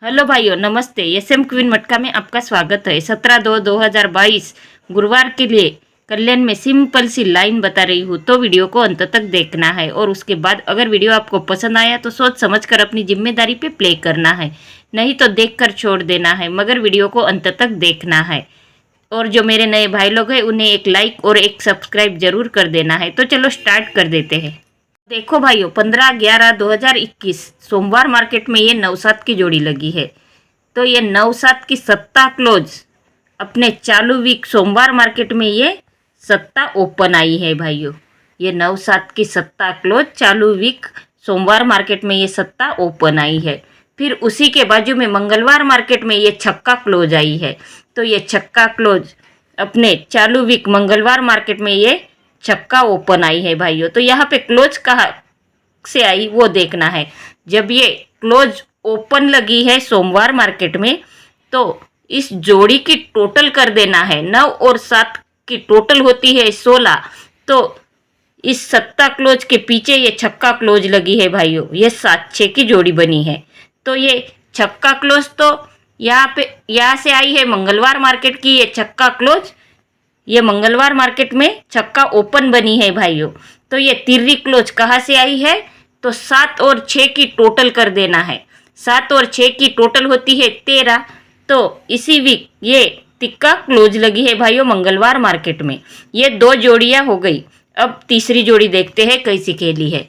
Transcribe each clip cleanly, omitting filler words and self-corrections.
Hello भाइयों, नमस्ते। SM queen मटका में आपका स्वागत है। 17/2/2022 गुरुवार के लिए कल्याण में सिंपल सी लाइन बता रही हूँ, तो वीडियो को अंत तक देखना है। और उसके बाद अगर वीडियो आपको पसंद आया तो सोच समझ कर अपनी जिम्मेदारी पे प्ले करना है, नहीं तो देख कर छोड़ देना है, मगर वीडियो को अंत तक देखना है। और जो मेरे नए भाई लोग हैं उन्हें एक लाइक और एक सब्सक्राइब जरूर कर देना है। तो चलो स्टार्ट कर देते हैं। देखो भाइयों, 15/11/2021 सोमवार मार्केट में ये 9/7 की जोड़ी लगी है। तो ये 9/7 की सत्ता क्लोज अपने चालू वीक सोमवार मार्केट में ये सत्ता ओपन आई है भाइयों। ये 9/7 की सत्ता क्लोज चालू वीक सोमवार मार्केट में ये सत्ता ओपन आई है। फिर उसी के बाजू में मंगलवार मार्केट में ये छक्का क्लोज आई है। तो ये छक्का क्लोज अपने चालू वीक मंगलवार मार्केट में ये छक्का ओपन आई है भाइयों। तो यहाँ पे क्लोज कहाँ से आई वो देखना है। जब ये क्लोज ओपन लगी है सोमवार मार्केट में, तो इस जोड़ी की टोटल कर देना है। 9 और 7 की टोटल होती है 16। तो इस सत्ता क्लोज के पीछे ये छक्का क्लोज लगी है भाइयों। ये 7-6 की जोड़ी बनी है। तो ये छक्का क्लोज तो यहाँ से आई है मंगलवार मार्केट की ये छक्का क्लोज। ये मंगलवार मार्केट में छक्का ओपन बनी है भाइयों। तो ये तिर्री क्लोज कहाँ से आई है? तो 7 और 6 की टोटल कर देना है। 7 और 6 की टोटल होती है 13। तो इसी वीक ये तिक्का क्लोज लगी है भाइयों मंगलवार मार्केट में। ये 2 जोड़ियाँ हो गई। अब तीसरी जोड़ी देखते हैं कैसी खेली है।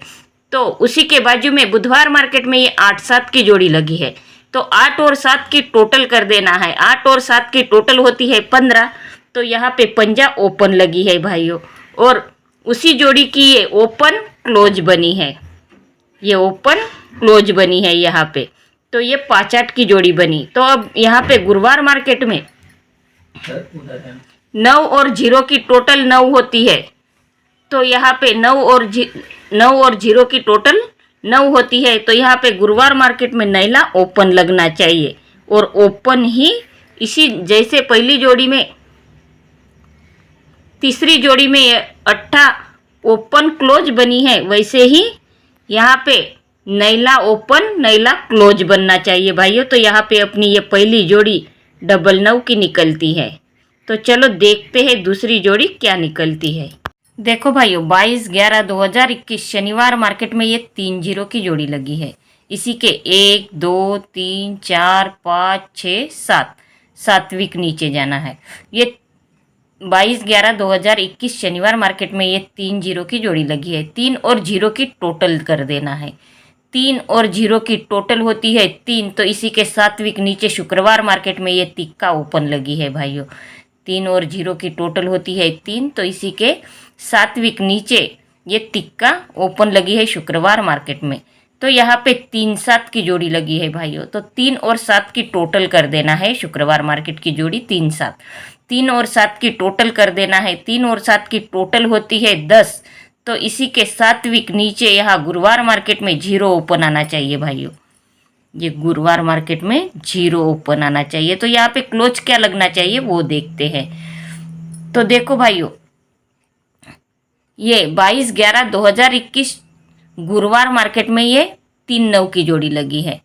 तो उसी के बाजू में बुधवार मार्केट में ये 8-7 की जोड़ी लगी है। तो 8 और 7 की टोटल कर देना है। 8 और 7 की टोटल होती है 15। तो यहाँ पे पंजा ओपन लगी है भाइयों। और उसी जोड़ी की ये ओपन क्लोज बनी है। ये ओपन क्लोज बनी है यहाँ पे। तो ये 5-8 की जोड़ी बनी। तो अब यहाँ पे गुरुवार मार्केट में 9 और 0 की टोटल 9 होती है। तो यहाँ पे 9 और 0 की टोटल 9 होती है। तो यहाँ पे गुरुवार मार्केट में नैला ओपन लगना चाहिए। और ओपन ही इसी जैसे पहली जोड़ी में तीसरी जोड़ी में 8 ओपन क्लोज बनी है, वैसे ही यहाँ पे नैला ओपन नैला क्लोज बनना चाहिए भाइयों। तो यहाँ पे अपनी ये पहली जोड़ी 9 की निकलती है। तो चलो देखते हैं दूसरी जोड़ी क्या निकलती है। देखो भाइयों, 22/11/2021 शनिवार मार्केट में ये 3-0 की जोड़ी लगी है। इसी के 1 2 3 4 5 6 7 वीक नीचे जाना है। ये 22/11/2021 शनिवार मार्केट में ये 3-0 की जोड़ी लगी है। 3 और 0 की टोटल कर देना है। 3 और 0 की टोटल होती है 3। तो इसी के 7 वीक नीचे शुक्रवार मार्केट में ये तिक्का ओपन लगी है भाइयों। 3 और 0 की टोटल होती है 3। तो इसी के 7 वीक नीचे ये तिक्का ओपन लगी है शुक्रवार मार्केट में। तो यहाँ पे 3-7 की जोड़ी लगी है भाइयों। तो 3 और 7 की टोटल कर देना है। शुक्रवार मार्केट की जोड़ी 3-7। 3 और 7 की टोटल कर देना है। 3 और 7 की टोटल होती है 10। तो इसी के 7 वीक नीचे यहाँ गुरुवार मार्केट में 0 ओपन आना चाहिए भाइयों। ये गुरुवार मार्केट में 0 ओपन आना चाहिए। तो यहाँ पे क्लोज क्या लगना चाहिए वो देखते हैं। तो देखो भाइयों, ये 22/11/2021 गुरुवार मार्केट में ये 3-9 की जोड़ी लगी है।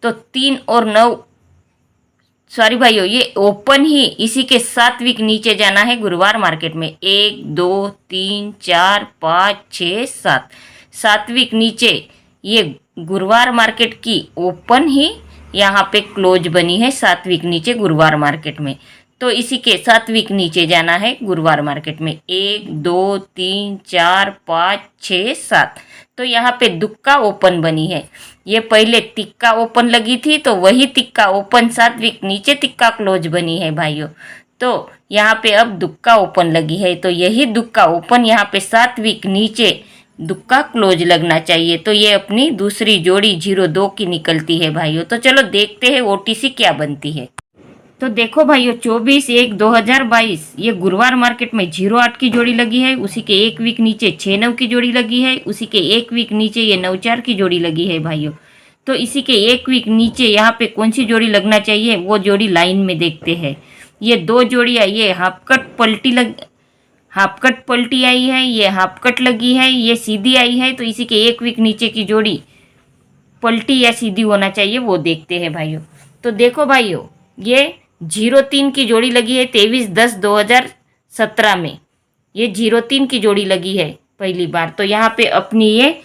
तो 3 और 9 सॉरी भाइयों, ये ओपन ही इसी के 7 वीक नीचे जाना है गुरुवार मार्केट में। 1 2 3 4 5 6 7 वीक नीचे ये गुरुवार मार्केट की ओपन ही यहाँ पे क्लोज बनी है 7 वीक नीचे गुरुवार मार्केट में। तो इसी के 7 वीक नीचे जाना है गुरुवार मार्केट में। 1 2 3 4 5 6 7। तो यहाँ पे दुक्का ओपन बनी है। ये पहले तिक्का ओपन लगी थी, तो वही तिक्का ओपन 7 वीक नीचे तिक्का क्लोज बनी है भाइयों। तो यहाँ पे अब दुक्का ओपन लगी है। तो यही दुक्का ओपन यहाँ पे 7 वीक नीचे दुक्का क्लोज लगना चाहिए। तो ये अपनी दूसरी जोड़ी 0-2 की निकलती है भाइयों। तो चलो देखते हैं ओटीसी क्या बनती है। तो देखो भाइयों, 24/1/2022 ये गुरुवार मार्केट में 0-8 की जोड़ी लगी है। उसी के 1 वीक नीचे 6-9 की जोड़ी लगी है। उसी के 1 वीक नीचे ये 9-4 की जोड़ी लगी है भाइयों। तो इसी के 1 वीक नीचे यहाँ पे कौन सी जोड़ी लगना चाहिए वो जोड़ी लाइन में देखते हैं। ये 2 जोड़ियाँ, ये हाफ कट पलटी आई है, ये हाफ कट लगी है, ये सीधी आई है। तो इसी के 1 वीक नीचे की जोड़ी पलटी या सीधी होना चाहिए वो देखते हैं भाइयों। तो देखो भाइयों, ये 03 की जोड़ी लगी है 23/10/2017 में। ये 03 की जोड़ी लगी है पहली बार। तो यहाँ पे अपनी ये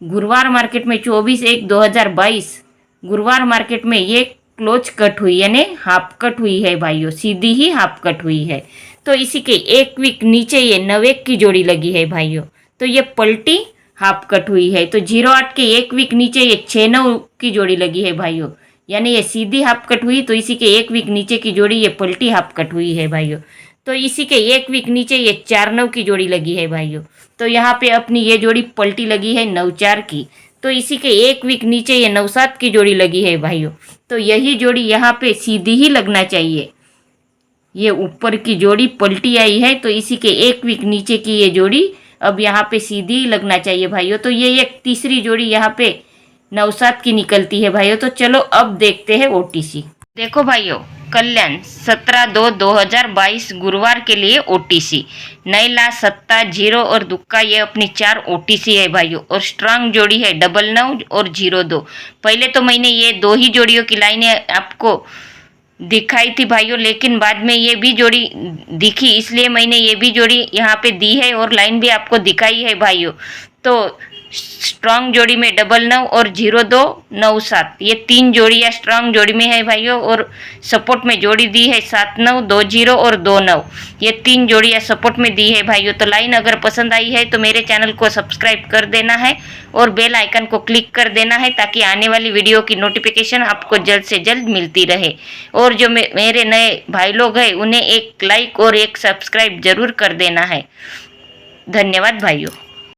गुरुवार मार्केट में 24/1/2022 गुरुवार मार्केट में ये क्लोज कट हुई, यानी हाफ कट हुई है भाइयों, सीधी ही हाफ कट हुई है। तो इसी के एक वीक नीचे ये 9 की जोड़ी लगी है भाइयों, तो ये पलटी हाफ कट हुई है। तो 08 के एक वीक नीचे ये 69 की जोड़ी लगी है भाइयों, यानी ये सीधी हाफ कट हुई। तो इसी के एक वीक नीचे की जोड़ी ये पलटी हाफ कट हुई है भाइयों। तो इसी के एक वीक नीचे ये 49 की जोड़ी लगी है भाइयों। तो यहाँ पे अपनी ये जोड़ी पलटी लगी है 94 की। तो इसी के एक वीक नीचे ये 97 की जोड़ी लगी है भाइयों। तो यही जोड़ी यहाँ पे सीधी ही लगना चाहिए। ये ऊपर की जोड़ी पलटी आई है, तो इसी के एक वीक नीचे की ये जोड़ी अब यहाँ पे सीधी ही लगना चाहिए भाइयों। तो ये एक तीसरी जोड़ी यहाँ पे 97 की निकलती है भाइयों। तो चलो अब देखते हैं ओटीसी। देखो भाइयों, कल्याण 17/2/2022 गुरुवार के लिए ओटीसी नैला, सत्ता, जीरो और दुक्का, ये अपनी 4 ओटीसी है भाइयों। और स्ट्रांग जोड़ी है 99 और 02। पहले तो मैंने ये 2 ही जोड़ियों की लाइनें आपको दिखाई थी भाइयों, लेकिन बाद में ये भी जोड़ी दिखी, इसलिए मैंने ये भी जोड़ी यहाँ पे दी है और लाइन भी आपको दिखाई है भाइयों। तो स्ट्रांग जोड़ी में 99 और 0297, ये 3 जोड़ियाँ स्ट्रांग जोड़ी में है भाइयों। और सपोर्ट में जोड़ी दी है 79, 20 और 29, ये 3 जोड़ियाँ सपोर्ट में दी है भाइयों। तो लाइन अगर पसंद आई है तो मेरे चैनल को सब्सक्राइब कर देना है और बेल आइकन को क्लिक कर देना है, ताकि आने वाली वीडियो की नोटिफिकेशन आपको जल्द से जल्द मिलती रहे। और जो मेरे नए भाई लोग हैं उन्हें एक लाइक और एक सब्सक्राइब जरूर कर देना है। धन्यवाद भाइयों।